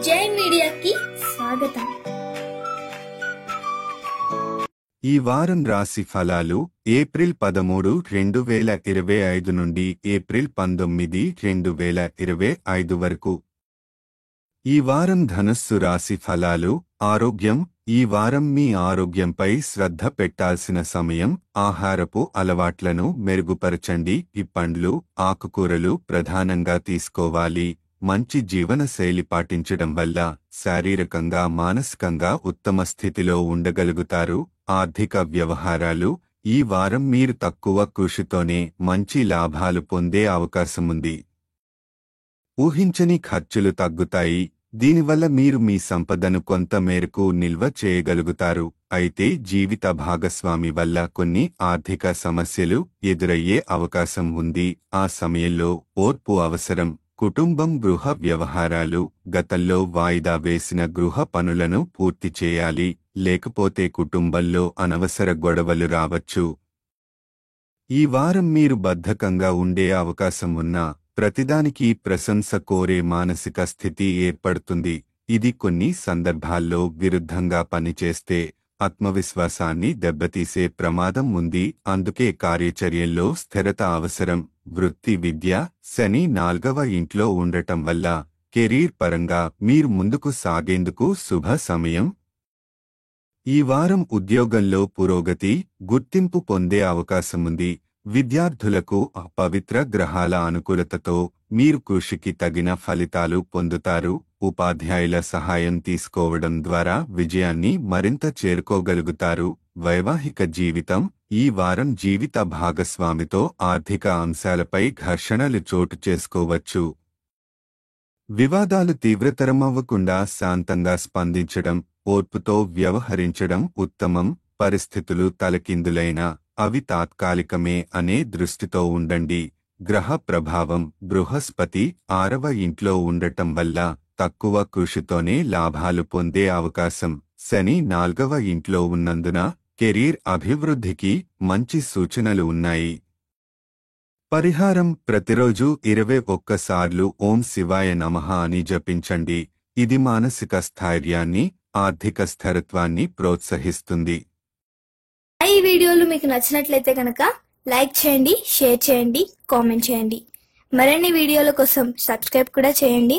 జై మీడియాకి స్వాగతం. ఈ వారం రాశి ఫలాలు ఏప్రిల్ 13, 2025 నుండి ఏప్రిల్ 19, 2025 వరకు. ఈ వారం ధనుస్సు రాశి ఫలాలు. ఆరోగ్యం. ఈ వారం మీ ఆరోగ్యంపై శ్రద్ధ పెట్టాల్సిన సమయం. ఆహారపు అలవాట్లను మెరుగుపరచండి. ఈ పండ్లు, ఆకుకూరలు ప్రధానంగా తీసుకోవాలి. మంచి జీవనశైలి పాటించడం వల్ల శారీరకంగా మానసికంగా ఉత్తమ స్థితిలో ఉండగలుగుతారు. ఆర్థిక వ్యవహారాలు. ఈ వారం మీరు తక్కువ కృషితోనే మంచి లాభాలు పొందే అవకాశముంది. ఊహించని ఖర్చులు తగ్గుతాయి. దీనివల్ల మీరు మీ సంపదను కొంత మేరకు నిల్వ చేయగలుగుతారు. అయితే జీవిత భాగస్వామి వల్ల కొన్ని ఆర్థిక సమస్యలు ఎదురయ్యే అవకాశం ఉంది. ఆ సమయంలో ఓర్పు అవసరం. కుటుంబం, గృహ వ్యవహారాలు. గతంలో వాయిదా వేసిన గృహ పనులను పూర్తి చేయాలి, లేకపోతే కుటుంబంలో అనవసర గొడవలు రావచ్చు. ఈ వారం మీరు బద్ధకంగా ఉండే అవకాశం ఉన్నా ప్రతిదానికి ప్రశంస కోరే మానసిక స్థితి ఏర్పడుతుంది. ఇది కొన్ని సందర్భాల్లో విరుద్ధంగా పనిచేస్తే ఆత్మవిశ్వాసాన్ని దెబ్బతీసే ప్రమాదం ఉంది. అందుకే కార్యచర్యల్లో స్థిరత అవసరం. వృత్తి, విద్య. శని 4వ ఇంట్లో ఉండటం వల్ల కెరీర్ పరంగా మీరు ముందుకు సాగేందుకు శుభ సమయం. ఈ వారం ఉద్యోగంలో పురోగతి, గుర్తింపు పొందే అవకాశముంది. విద్యార్థులకు పవిత్ర గ్రహాల అనుకూలతతో మీరు కృషికి తగిన ఫలితాలు పొందుతారు. ఉపాధ్యాయుల సహాయం తీసుకోవడం ద్వారా విజయాన్ని మరింత చేరుకోగలుగుతారు. వైవాహిక జీవితం. ఈ వారం జీవిత భాగస్వామితో ఆర్థిక అంశాలపై ఘర్షణలు చోటు చేసుకోవచ్చు. వివాదాలు తీవ్రతరమవ్వకుండా శాంతంగా స్పందించడం, ఓర్పుతో వ్యవహరించడం ఉత్తమం. పరిస్థితులు తలకిందులైనా అవి తాత్కాలికమే అనే దృష్టితో ఉండండి. గ్రహ ప్రభావం. బృహస్పతి 6వ ఇంట్లో ఉండటం వల్ల తక్కువ కృషితోనే లాభాలు పొందే అవకాశం. శని 4వ ఇంట్లో ఉన్నందున కెరీర్ అభివృద్ధికి మంచి సూచనలు ఉన్నాయి. పరిహారం. ప్రతిరోజు 21 సార్లు ఓం శివాయ నమః అని జపించండి. ఇది మానసిక స్థైర్యాన్ని, ఆర్థిక స్థిరత్వాన్ని ప్రోత్సహిస్తుంది. ఈ వీడియోలు మీకు నచ్చినట్లయితే కనుక లైక్ చేయండి, షేర్ చేయండి, కామెంట్ చేయండి. మరిన్ని వీడియోల కోసం సబ్స్క్రైబ్ కూడా చేయండి.